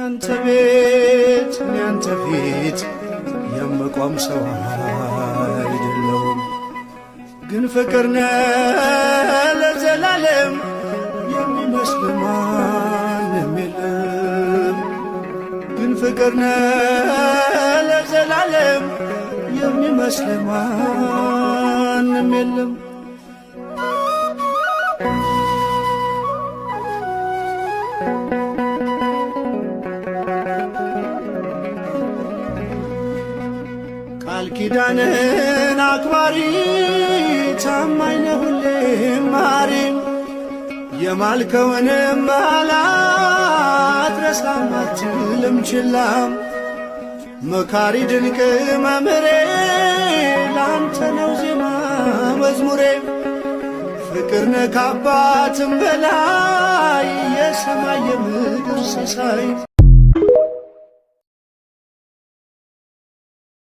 ያንተ ቤት ያንተ ፊት የምቆም ሰው አይደለሁም፣ ግን ፍቅር ነህ ለዘላለም የሚመስል ማንም የለም። ግን ፍቅር ነህ ለዘላለም የሚመስል ማንም የለም። ቃል ኪዳንህን አክባሪ ታማኝ ነህ ሁሌም ማሪም፣ የማልከውንም መሐላ አትረሳም አትልም ችላም። መካሪ ድንቅ መምህሬ ላንተ ነው ዜማ መዝሙሬ። ፍቅር ነህ ከአባትም በላይ የሰማይ የምድር ሲሳይ